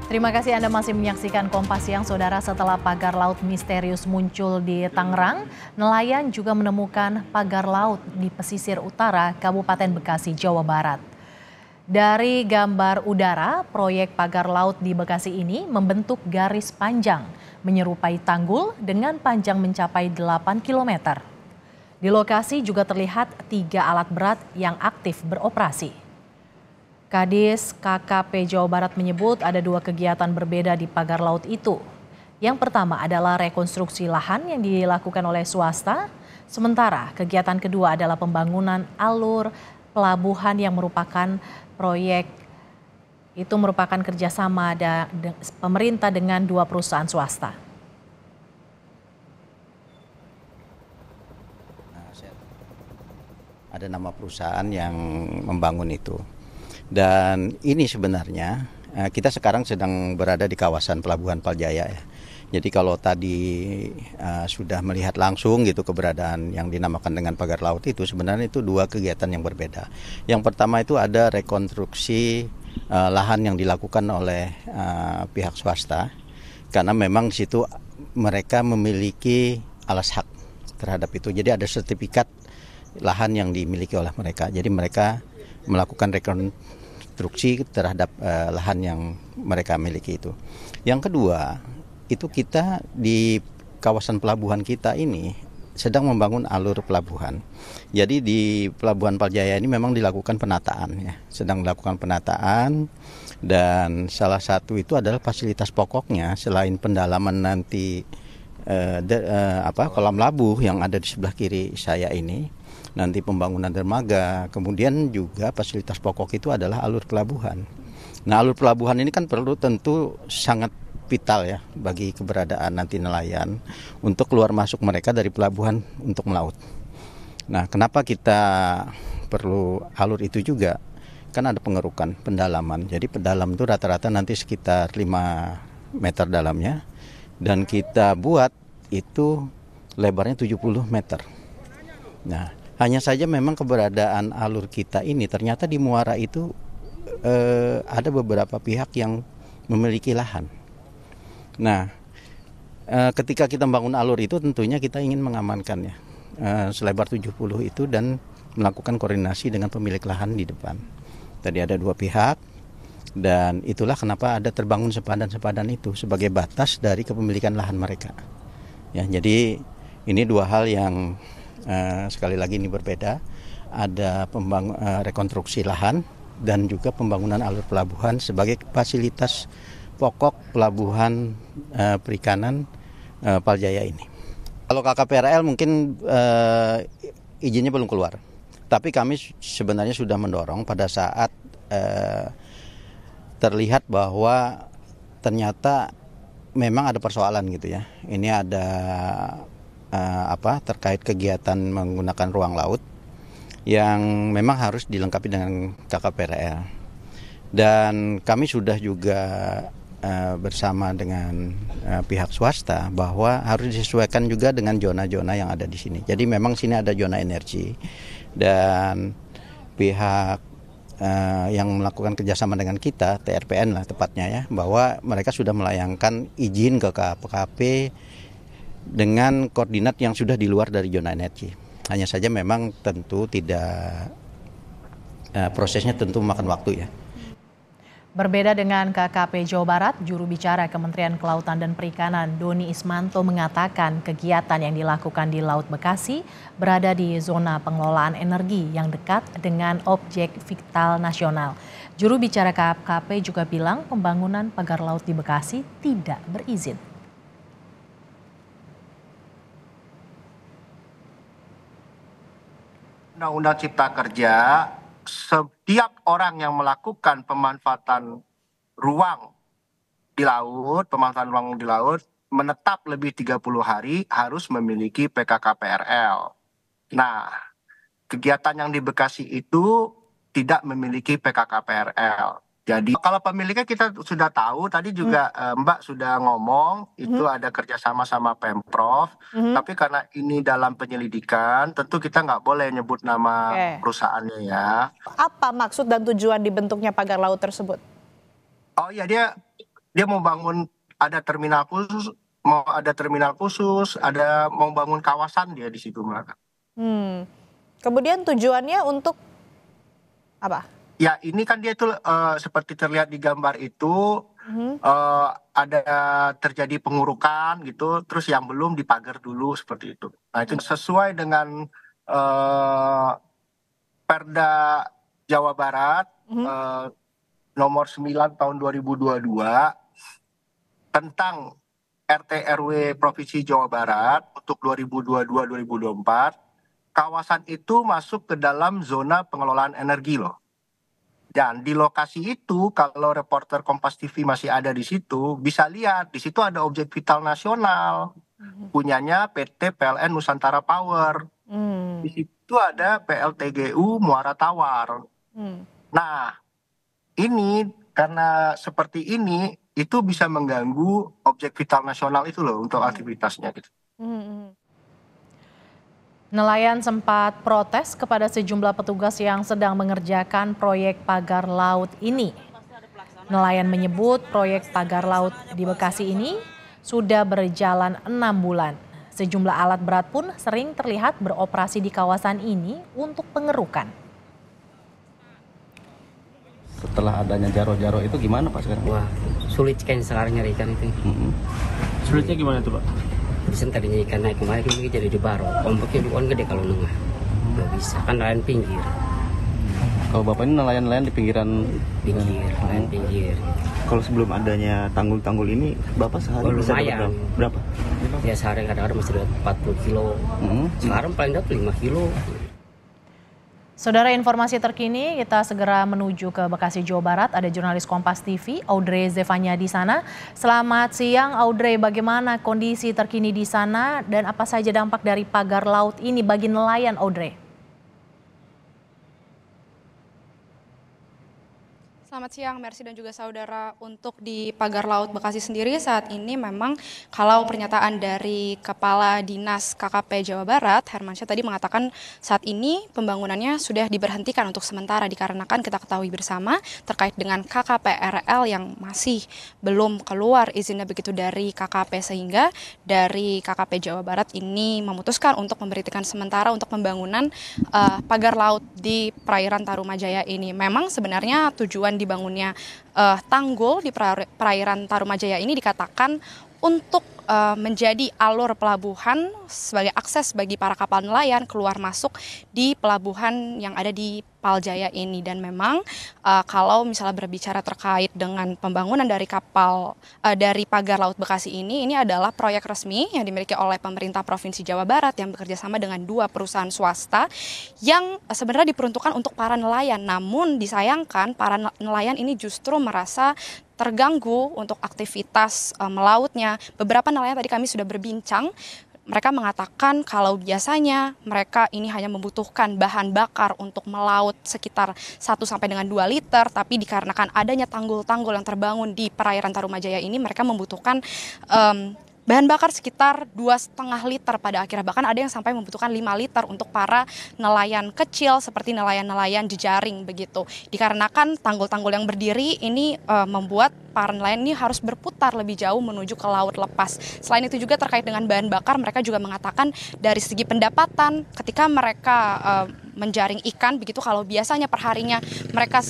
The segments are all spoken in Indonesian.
Terima kasih Anda masih menyaksikan Kompas Siang, Saudara. Setelah pagar laut misterius muncul di Tangerang, nelayan juga menemukan pagar laut di pesisir utara Kabupaten Bekasi, Jawa Barat. Dari gambar udara, proyek pagar laut di Bekasi ini membentuk garis panjang, menyerupai tanggul dengan panjang mencapai 8 km. Di lokasi juga terlihat 3 alat berat yang aktif beroperasi. Kadis KKP Jawa Barat menyebut ada 2 kegiatan berbeda di pagar laut itu. Yang pertama adalah rekonstruksi lahan yang dilakukan oleh swasta, sementara kegiatan kedua adalah pembangunan alur pelabuhan yang merupakan kerjasama pemerintah dengan 2 perusahaan swasta. Ada nama perusahaan yang membangun itu. Dan ini sebenarnya kita sekarang sedang berada di kawasan Pelabuhan Paljaya ya. Jadi kalau tadi sudah melihat langsung gitu keberadaan yang dinamakan dengan pagar laut itu, sebenarnya itu 2 kegiatan yang berbeda. Yang pertama itu ada rekonstruksi lahan yang dilakukan oleh pihak swasta, karena memang di situ mereka memiliki alas hak terhadap itu. Jadi ada sertifikat lahan yang dimiliki oleh mereka. Jadi mereka melakukan rekonstruksi terhadap lahan yang mereka miliki itu. Yang kedua, itu kita di kawasan pelabuhan kita ini sedang membangun alur pelabuhan. Jadi di Pelabuhan Paljaya ini memang dilakukan penataan ya, sedang dilakukan penataan, dan salah satu itu adalah fasilitas pokoknya selain pendalaman nanti kolam labuh yang ada di sebelah kiri saya ini. Nanti pembangunan dermaga, kemudian juga fasilitas pokok itu adalah alur pelabuhan. Nah, alur pelabuhan ini kan perlu tentu sangat vital ya bagi keberadaan nanti nelayan untuk keluar masuk mereka dari pelabuhan untuk melaut. Nah, kenapa kita perlu alur itu juga? Kan ada pengerukan, pendalaman. Jadi pendalam itu rata-rata nanti sekitar 5 meter dalamnya, dan kita buat itu lebarnya 70 meter. Nah, hanya saja memang keberadaan alur kita ini ternyata di muara itu ada beberapa pihak yang memiliki lahan. Nah, ketika kita membangun alur itu tentunya kita ingin mengamankannya selebar 70 itu dan melakukan koordinasi dengan pemilik lahan di depan. Tadi ada 2 pihak, dan itulah kenapa ada terbangun sepadan-sepadan itu sebagai batas dari kepemilikan lahan mereka. Ya, jadi ini 2 hal yang sekali lagi ini berbeda. Ada rekonstruksi lahan dan juga pembangunan alur pelabuhan sebagai fasilitas pokok pelabuhan perikanan Paljaya ini. Kalau KKPRL mungkin izinnya belum keluar, tapi kami sebenarnya sudah mendorong pada saat terlihat bahwa ternyata memang ada persoalan gitu ya. Ini ada terkait kegiatan menggunakan ruang laut yang memang harus dilengkapi dengan KKPRL. Dan kami sudah juga bersama dengan pihak swasta bahwa harus disesuaikan juga dengan zona-zona yang ada di sini. Jadi memang sini ada zona energi, dan pihak yang melakukan kerjasama dengan kita, TRPN lah tepatnya ya, bahwa mereka sudah melayangkan izin ke KPKP dengan koordinat yang sudah di luar dari zona energi. Hanya saja memang tentu tidak, prosesnya tentu memakan waktu ya. Berbeda dengan KKP Jawa Barat, juru bicara Kementerian Kelautan dan Perikanan Doni Ismanto mengatakan kegiatan yang dilakukan di Laut Bekasi berada di zona pengelolaan energi yang dekat dengan objek vital nasional. Juru bicara KKP juga bilang pembangunan pagar laut di Bekasi tidak berizin. Undang-Undang Cipta Kerja, setiap orang yang melakukan pemanfaatan ruang di laut, menetap lebih 30 hari harus memiliki PKKPRL. Nah, kegiatan yang di Bekasi itu tidak memiliki PKKPRL. Jadi kalau pemiliknya kita sudah tahu, tadi juga Mbak sudah ngomong, itu ada kerjasama sama Pemprov, tapi karena ini dalam penyelidikan, tentu kita nggak boleh nyebut nama perusahaannya ya. Apa maksud dan tujuan dibentuknya pagar laut tersebut? Oh ya, dia dia mau bangun ada terminal khusus, mau bangun kawasan dia di situ Mbak. Kemudian tujuannya untuk apa? Ya ini kan dia itu seperti terlihat di gambar itu ada terjadi pengurukan gitu, terus yang belum dipagar dulu seperti itu. Nah itu sesuai dengan Perda Jawa Barat nomor 9 tahun 2022 tentang RT RW Provinsi Jawa Barat untuk 2022-2024, kawasan itu masuk ke dalam zona pengelolaan energi loh. Dan di lokasi itu kalau reporter Kompas TV masih ada di situ, bisa lihat di situ ada objek vital nasional punyanya PT PLN Nusantara Power. Di situ ada PLTGU Muara Tawar. Nah, ini karena seperti ini itu bisa mengganggu objek vital nasional itu loh untuk aktivitasnya gitu. Nelayan sempat protes kepada sejumlah petugas yang sedang mengerjakan proyek pagar laut ini. Nelayan menyebut proyek pagar laut di Bekasi ini sudah berjalan 6 bulan. Sejumlah alat berat pun sering terlihat beroperasi di kawasan ini untuk pengerukan. Setelah adanya jaro-jaro itu gimana Pak sekarang? Wah, sulit kan sekarang nyari ikan itu. Sulitnya gimana tuh Pak? Bisa tadinya ikan naik kemarin ini jadi di baro. Ombaknya bukan gede kalau nengah. Nggak bisa, kan nelayan pinggir. Kalau Bapak ini nelayan-nelayan di pinggiran? Nelayan pinggir. Kalau sebelum adanya tanggul-tanggul ini, Bapak sehari bisa dapat berapa? Ya sehari kadang-kadang masih dapat 40 kilo. Sekarang paling dapat 5 kilo. Saudara, informasi terkini kita segera menuju ke Bekasi, Jawa Barat. Ada jurnalis Kompas TV, Audrey Zevanya di sana. Selamat siang Audrey, bagaimana kondisi terkini di sana dan apa saja dampak dari pagar laut ini bagi nelayan Audrey? Selamat siang Mercy dan juga saudara. Untuk di pagar laut Bekasi sendiri saat ini memang kalau pernyataan dari Kepala Dinas KKP Jawa Barat Hermansyah tadi mengatakan saat ini pembangunannya sudah diberhentikan untuk sementara dikarenakan kita ketahui bersama terkait dengan KKP RL yang masih belum keluar izinnya begitu dari KKP, sehingga dari KKP Jawa Barat ini memutuskan untuk memberhentikan sementara untuk pembangunan pagar laut di perairan Tarumajaya ini. Memang sebenarnya tujuan dibangunnya tanggul di perairan Tarumajaya ini dikatakan untuk menjadi alur pelabuhan sebagai akses bagi para kapal nelayan keluar masuk di pelabuhan yang ada di Paljaya ini. Dan memang kalau misalnya berbicara terkait dengan pembangunan dari kapal dari pagar laut Bekasi ini adalah proyek resmi yang dimiliki oleh pemerintah Provinsi Jawa Barat yang bekerja sama dengan 2 perusahaan swasta yang sebenarnya diperuntukkan untuk para nelayan. Namun disayangkan para nelayan ini justru merasa terganggu untuk aktivitas melautnya. Beberapa nelayan tadi kami sudah berbincang, mereka mengatakan kalau biasanya mereka ini hanya membutuhkan bahan bakar untuk melaut sekitar 1 sampai dengan 2 liter, tapi dikarenakan adanya tanggul-tanggul yang terbangun di perairan Tarumajaya ini, mereka membutuhkan bahan bakar sekitar 2,5 liter pada akhirnya. Bahkan ada yang sampai membutuhkan 5 liter untuk para nelayan kecil seperti nelayan-nelayan jejaring begitu. Dikarenakan tanggul-tanggul yang berdiri ini membuat para nelayan ini harus berputar lebih jauh menuju ke laut lepas. Selain itu juga terkait dengan bahan bakar, mereka juga mengatakan dari segi pendapatan ketika mereka menjaring ikan begitu, kalau biasanya perharinya mereka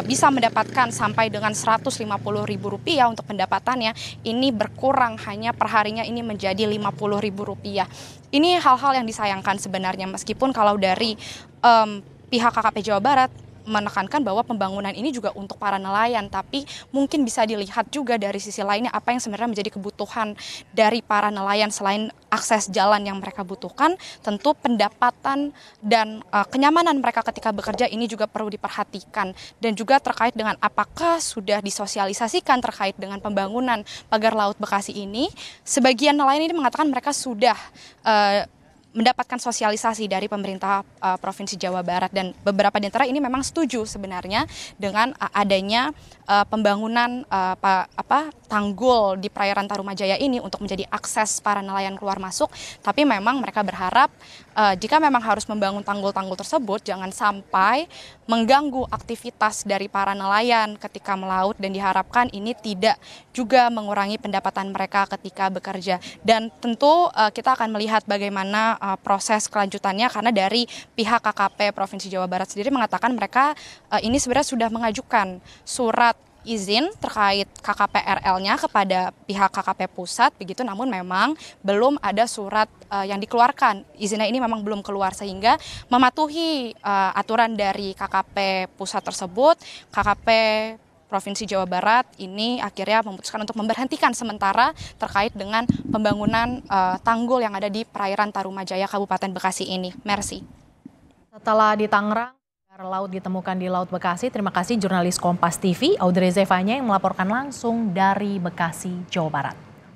bisa mendapatkan sampai dengan Rp150.000 untuk pendapatannya, ini berkurang hanya perharinya ini menjadi Rp50.000. Ini hal-hal yang disayangkan sebenarnya, meskipun kalau dari pihak KKP Jawa Barat menekankan bahwa pembangunan ini juga untuk para nelayan, tapi mungkin bisa dilihat juga dari sisi lainnya apa yang sebenarnya menjadi kebutuhan dari para nelayan selain akses jalan yang mereka butuhkan. Tentu pendapatan dan kenyamanan mereka ketika bekerja ini juga perlu diperhatikan, dan juga terkait dengan apakah sudah disosialisasikan terkait dengan pembangunan pagar laut Bekasi ini. Sebagian nelayan ini mengatakan mereka sudah mendapatkan sosialisasi dari pemerintah Provinsi Jawa Barat, dan beberapa di antara ini memang setuju sebenarnya dengan adanya pembangunan tanggul di perairan Tarumajaya ini untuk menjadi akses para nelayan keluar masuk, tapi memang mereka berharap jika memang harus membangun tanggul-tanggul tersebut jangan sampai mengganggu aktivitas dari para nelayan ketika melaut, dan diharapkan ini tidak juga mengurangi pendapatan mereka ketika bekerja. Dan tentu kita akan melihat bagaimana proses kelanjutannya, karena dari pihak KKP Provinsi Jawa Barat sendiri mengatakan mereka ini sebenarnya sudah mengajukan surat izin terkait KKP RL-nya kepada pihak KKP pusat begitu, namun memang belum ada surat yang dikeluarkan. Izinnya ini memang belum keluar, sehingga mematuhi aturan dari KKP pusat tersebut, KKP Provinsi Jawa Barat ini akhirnya memutuskan untuk memberhentikan sementara terkait dengan pembangunan tanggul yang ada di perairan Tarumajaya Kabupaten Bekasi ini. Mercy. Setelah di Tangerang, laut ditemukan di Laut Bekasi. Terima kasih jurnalis Kompas TV, Audrey Zevanya yang melaporkan langsung dari Bekasi, Jawa Barat.